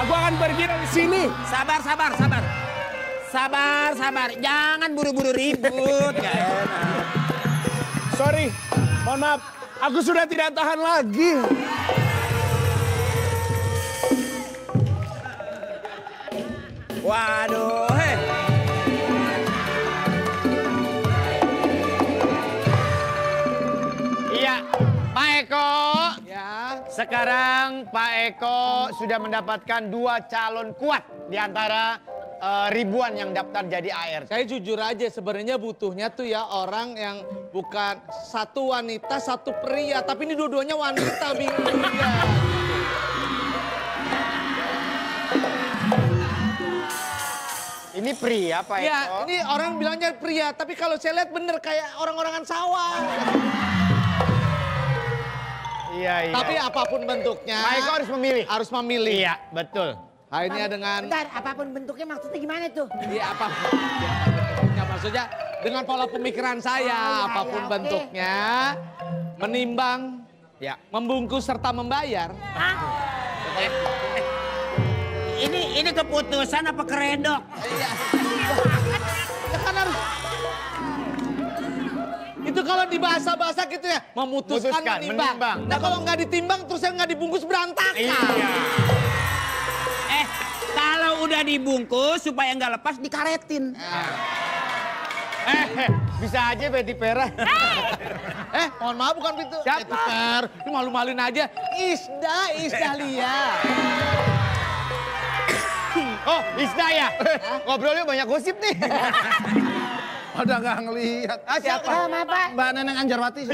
Aku akan pergi dari sini. Sabar. Jangan buru-buru ribut. Gak enak. Sorry, mohon maaf. Aku sudah tidak tahan lagi. Waduh, Iya, Pak Eko. Ya. Sekarang Pak Eko sudah mendapatkan 2 calon kuat di antara ribuan yang daftar jadi ART. Saya jujur aja sebenarnya butuhnya tuh ya orang yang bukan satu wanita, satu pria. Tapi ini dua-duanya wanita, bingung juga. Ini pria Pak Eko. Ya, ini orang bilangnya pria. Tapi kalau saya lihat bener kayak orang-orangan sawah. Iya. Tapi apapun bentuknya. Pak Eko harus memilih. Harus memilih. Iya, betul. Akhirnya dengan... Bentar, apapun bentuknya maksudnya gimana tuh? Iya apapun bentuknya, maksudnya dengan pola pemikiran saya, apapun bentuknya, menimbang, ya, membungkus serta membayar. Ini keputusan apa keredok? Kan harus. Itu kalau di bahasa-bahasa gitu ya, memutuskan, menimbang. Nah kalau nggak ditimbang terus yang nggak dibungkus berantakan. Iya. Kalau udah dibungkus supaya nggak lepas dikaretin. Bisa aja Betty Pera. Mohon maaf bukan itu. Siapa? Per, lu malu-maluin aja. Isda Lia. Oh, Isda ya? Ngobrolnya banyak gosip nih. Udah nggak ngelihat. Siapa? Maaf Pak. Mbak Neneng Anjarwati.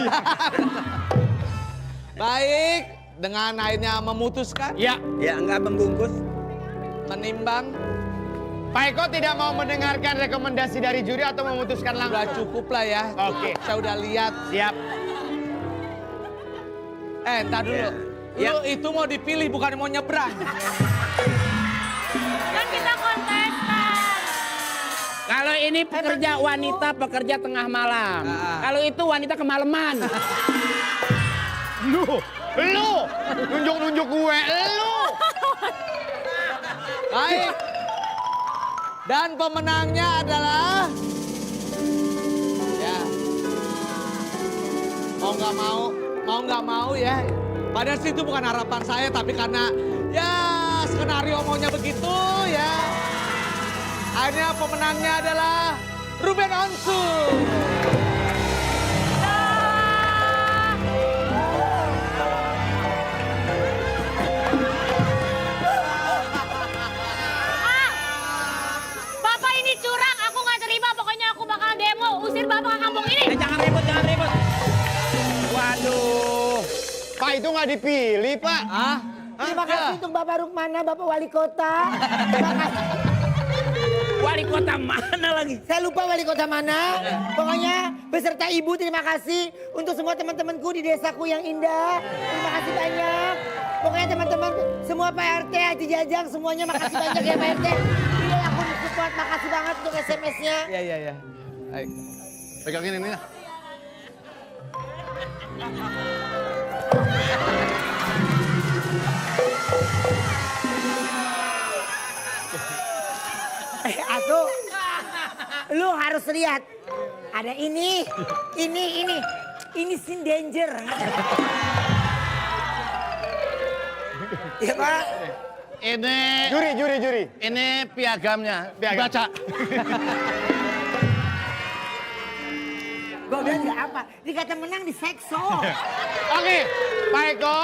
Baik, dengan akhirnya memutuskan, Ya. Ya nggak membungkus. menimbang, Pak Eko tidak mau mendengarkan rekomendasi dari juri atau memutuskan udah langsung? cukup lah ya. Oke. Saya udah lihat. Siap. Entar dulu. Lu itu mau dipilih bukan mau nyebrang. Kan kita kontestan. Kalau ini pekerja wanita, pekerja tengah malam. Kalau itu wanita kemalaman. Lu nunjuk-nunjuk gue, lu. Baik. Dan pemenangnya adalah ya. Mau nggak mau ya. Padahal sih itu bukan harapan saya tapi karena ya skenario maunya begitu ya. Akhirnya pemenangnya adalah Ruben Onsu. Bapak ini curang, aku nggak terima. Pokoknya aku bakal demo, usir bapak ke kampung ini. Jangan ribut. Waduh. Pak itu nggak dipilih Pak. Terima kasih untuk Bapak Rukmana, Bapak Wali Kota. Terima kasih. Wali kota mana lagi? Saya lupa wali kota mana. Pokoknya beserta ibu terima kasih untuk semua teman-temanku di desaku yang indah. Terima kasih banyak. Pokoknya teman-teman semua Pak RT, Haji Jajang semuanya makasih banyak ya Pak RT. Iya aku support, makasih banget untuk SMS-nya. Iya. Baik. Pegangin ini ya. Aku, lu harus lihat. Ada ini scene danger. Iya Pak. Ini Juri. ini piagamnya. Piagam. Baca. Gue bilang nggak apa. Dikata menang di sekso. Oke, Pak Eko,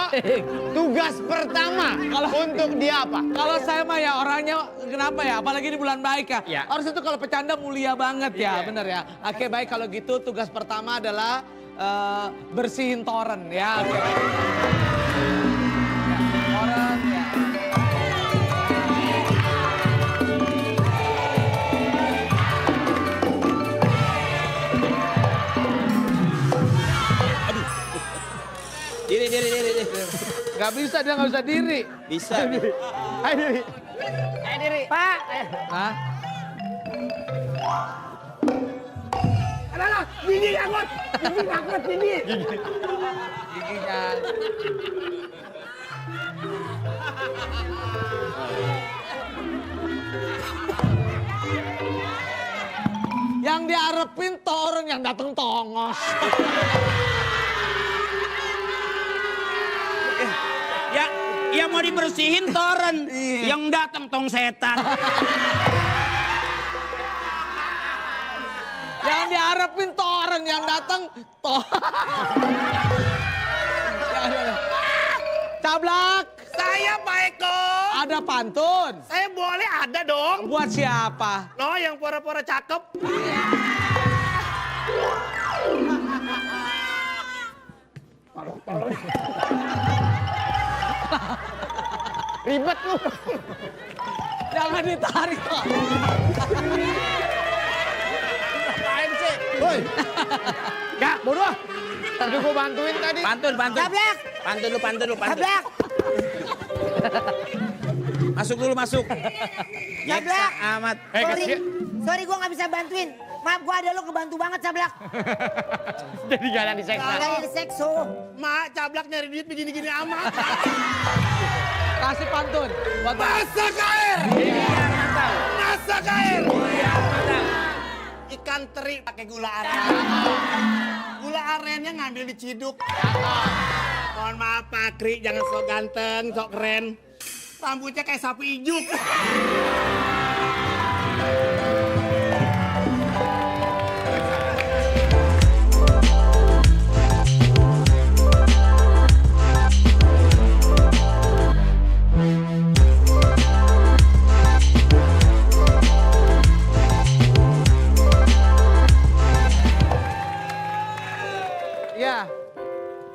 tugas pertama untuk dia apa? Kalau saya mah ya orangnya kenapa ya? Apalagi di bulan baik ya. Ya. Harus itu kalau bercanda mulia banget ya, bener ya. Oke baik kalau gitu tugas pertama adalah bersihin toren ya. Oke. Toren ya. Diri. Gak bisa, dia gak bisa diri. Bisa. Ayo diri. Pak. Hah? Alah, gigi takut. Gigi. Giginya. Yang diarepin toren, yang datang tongos. Ya mau dibersihin toren. Yang datang tong setan. Yang diharapin toren, yang datang Cablak. Saya Pak Eko. Ada pantun. Saya boleh ada dong. Buat siapa? No, yang pura-pura cakep. Ribet lu. Jangan ditarik kok. Ngapain sih? Woi, Ya, bodoh. Tadi gua bantuin tadi. Pantun. Cablak. Pantun lu. Cablak. Masuk dulu, masuk. Cablak. Nyeksa amat. Sorry gue nggak bisa bantuin. Maaf gue ada lo ngebantu banget Cablak. Jadi jalan di seksa. Kalian di sekso. Mak, Cablak nyari duit begini-gini amat. Kasih pantun. Buat Masak air. Masak air. Ikan teri pakai gula aren. Gula arennya ngambil di ciduk. Mohon maaf Pak Kri, jangan sok ganteng, sok keren. Rambutnya kayak sapi ijuk. Ya,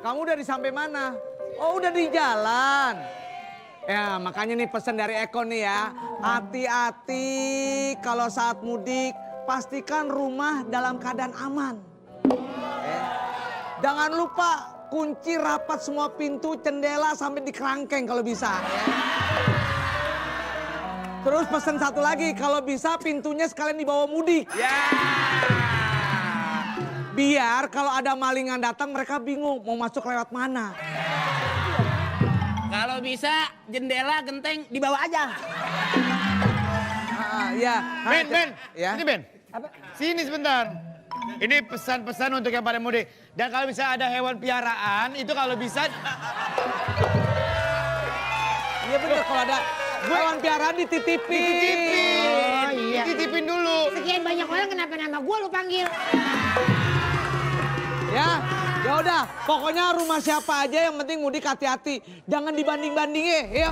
kamu udah sampai mana? Oh udah di jalan. Ya makanya nih pesan dari Eko nih ya. Hati-hati kalau saat mudik pastikan rumah dalam keadaan aman. Jangan lupa kunci rapat semua pintu, jendela sampai di kerangkeng kalau bisa. Ya. Terus pesan satu lagi, kalau bisa pintunya sekalian dibawa mudik. Ya. Biar kalau ada malingan datang mereka bingung mau masuk lewat mana. Kalau bisa jendela genteng dibawa aja. Ya. Ben. Ya. Ini Ben. Sini sebentar. Ini pesan-pesan untuk yang pada mudik. Dan kalau bisa ada hewan piaraan, itu kalau bisa... Iya bener kalau ada hewan piaraan dititipin. Oh iya. Dititipin dulu. Sekian banyak orang kenapa nama gue lu panggil? Ya udah, pokoknya rumah siapa aja yang penting mudik hati-hati. Jangan dibanding-bandingin ya.